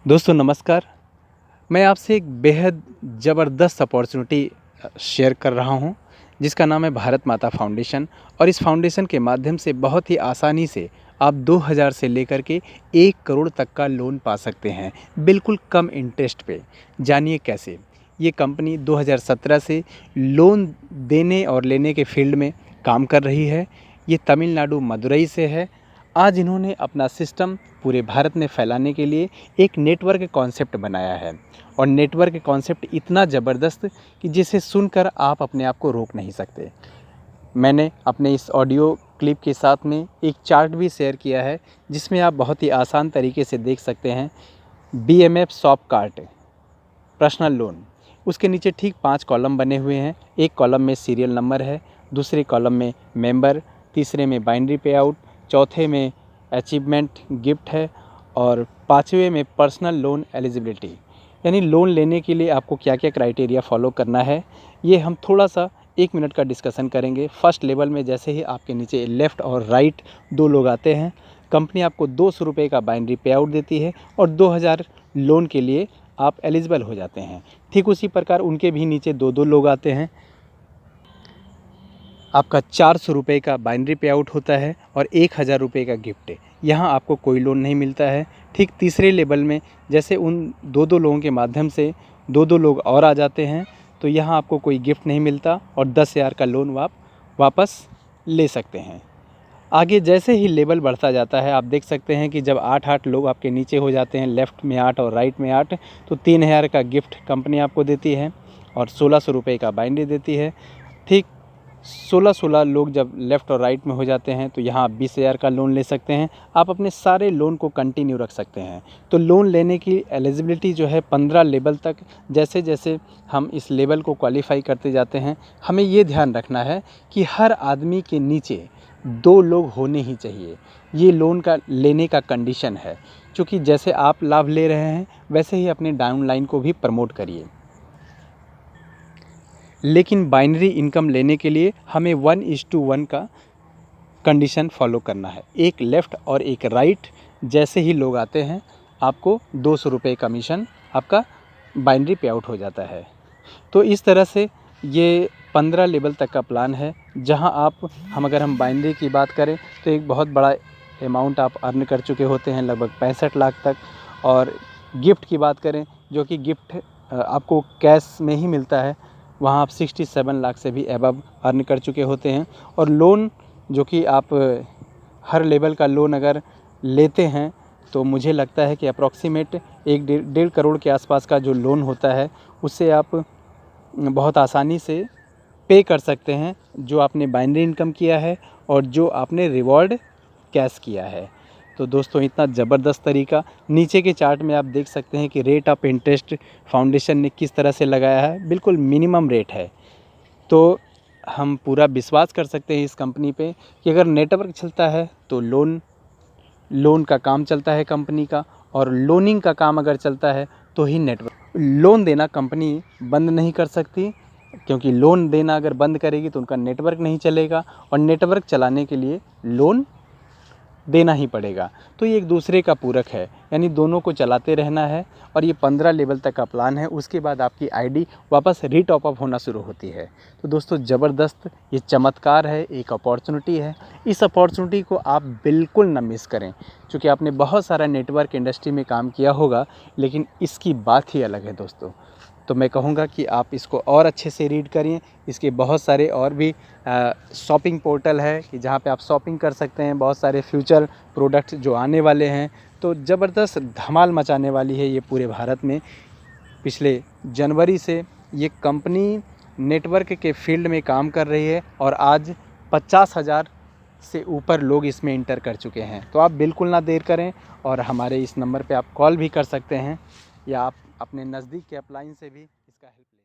दोस्तों नमस्कार। मैं आपसे एक बेहद ज़बरदस्त अपॉर्चुनिटी शेयर कर रहा हूं, जिसका नाम है भारत माता फाउंडेशन। और इस फाउंडेशन के माध्यम से बहुत ही आसानी से आप 2000 से लेकर के 1 करोड़ तक का लोन पा सकते हैं, बिल्कुल कम इंटरेस्ट पे। जानिए कैसे। ये कंपनी 2017 से लोन देने और लेने के फील्ड में काम कर रही है। ये तमिलनाडु मदुरई से है। आज इन्होंने अपना सिस्टम पूरे भारत में फैलाने के लिए एक नेटवर्क कॉन्सेप्ट बनाया है। और नेटवर्क कॉन्सेप्ट इतना ज़बरदस्त कि जिसे सुनकर आप अपने आप को रोक नहीं सकते। मैंने अपने इस ऑडियो क्लिप के साथ में एक चार्ट भी शेयर किया है, जिसमें आप बहुत ही आसान तरीके से देख सकते हैं। BMF shop cart personal loan, उसके नीचे ठीक 5 कॉलम बने हुए हैं। एक कॉलम में सीरियल नंबर है, दूसरे कॉलम में मेंबर, तीसरे में बाइनरी पे आउट, चौथे में अचीवमेंट गिफ्ट है और पाँचवें में पर्सनल लोन एलिजिबिलिटी, यानी लोन लेने के लिए आपको क्या क्या क्राइटेरिया फॉलो करना है। ये हम थोड़ा सा 1 मिनट का डिस्कशन करेंगे। फर्स्ट लेवल में जैसे ही आपके नीचे लेफ़्ट और राइट 2 लोग आते हैं, कंपनी आपको 200 रुपये का बाइनरी पे आउट देती है और 2000 लोन के लिए आप एलिजिबल हो जाते हैं। ठीक उसी प्रकार उनके भी नीचे 2 लोग आते हैं। आपका 400 रुपये का बाइनरी पे आउट होता है और 1000 रुपये का गिफ्ट है। यहाँ आपको कोई लोन नहीं मिलता है। ठीक तीसरे लेवल में जैसे उन 2 लोगों के माध्यम से 2 लोग और आ जाते हैं, तो यहाँ आपको कोई गिफ्ट नहीं मिलता और 10,000 का लोन आप वापस ले सकते हैं। आगे जैसे ही लेवल बढ़ता जाता है, आप देख सकते हैं कि जब 8 लोग आपके नीचे हो जाते हैं, लेफ़्ट में 8 और राइट में 8, तो 3000 का गिफ्ट कंपनी आपको देती है और 1600 रुपये का बाइनरी देती है। ठीक 16 लोग जब लेफ़्ट और राइट में हो जाते हैं, तो यहाँ आप 20,000 का लोन ले सकते हैं। आप अपने सारे लोन को कंटिन्यू रख सकते हैं। तो लोन लेने की एलिजिबिलिटी जो है 15 लेवल तक, जैसे जैसे हम इस लेवल को क्वालिफ़ाई करते जाते हैं, हमें ये ध्यान रखना है कि हर आदमी के नीचे 2 लोग होने ही चाहिए। ये लोन का लेने का कंडीशन है, क्योंकि जैसे आप लाभ ले रहे हैं वैसे ही अपने डाउनलाइन को भी प्रमोट करिए। लेकिन बाइनरी इनकम लेने के लिए हमें 1:1 का कंडीशन फॉलो करना है। एक लेफ़्ट और एक राइट जैसे ही लोग आते हैं, आपको 200 रुपये कमीशन आपका बाइनरी पे आउट हो जाता है। तो इस तरह से ये 15 लेवल तक का प्लान है, जहां अगर हम बाइनरी की बात करें तो एक बहुत बड़ा अमाउंट आप अर्न कर चुके होते हैं, लगभग 65 लाख तक। और गिफ्ट की बात करें, जो कि गिफ्ट आपको कैश में ही मिलता है, वहाँ आप 67 लाख से भी अबव अर्न कर चुके होते हैं। और लोन जो कि आप हर लेवल का लोन अगर लेते हैं, तो मुझे लगता है कि अप्रॉक्सीमेट 1-1.5 करोड़ के आसपास का जो लोन होता है, उससे आप बहुत आसानी से पे कर सकते हैं, जो आपने बाइनरी इनकम किया है और जो आपने रिवॉर्ड कैश किया है। तो दोस्तों इतना ज़बरदस्त तरीका, नीचे के चार्ट में आप देख सकते हैं कि रेट ऑफ इंटरेस्ट फाउंडेशन ने किस तरह से लगाया है, बिल्कुल मिनिमम रेट है। तो हम पूरा विश्वास कर सकते हैं इस कंपनी पे कि अगर नेटवर्क चलता है तो लोन का काम चलता है कंपनी का, और लोनिंग का काम अगर चलता है तो ही नेटवर्क। लोन देना कंपनी बंद नहीं कर सकती, क्योंकि लोन देना अगर बंद करेगी तो उनका नेटवर्क नहीं चलेगा, और नेटवर्क चलाने के लिए लोन देना ही पड़ेगा। तो ये एक दूसरे का पूरक है, यानी दोनों को चलाते रहना है। और ये 15 लेवल तक का प्लान है। उसके बाद आपकी आईडी वापस रीटॉप अप होना शुरू होती है। तो दोस्तों ज़बरदस्त ये चमत्कार है, एक अपॉर्चुनिटी है। इस अपॉर्चुनिटी को आप बिल्कुल ना मिस करें, क्योंकि आपने बहुत सारा नेटवर्क इंडस्ट्री में काम किया होगा, लेकिन इसकी बात ही अलग है दोस्तों। तो मैं कहूँगा कि आप इसको और अच्छे से रीड करिए। इसके बहुत सारे और भी शॉपिंग पोर्टल है कि जहाँ पे आप शॉपिंग कर सकते हैं। बहुत सारे फ्यूचर प्रोडक्ट्स जो आने वाले हैं, तो ज़बरदस्त धमाल मचाने वाली है ये पूरे भारत में। पिछले जनवरी से ये कंपनी नेटवर्क के फील्ड में काम कर रही है और आज 50,000 से ऊपर लोग इसमें इंटर कर चुके हैं। तो आप बिल्कुल ना देर करें और हमारे इस नंबर पे आप कॉल भी कर सकते हैं, या आप अपने नज़दीक के अपलाइन से भी इसका हेल्प लें।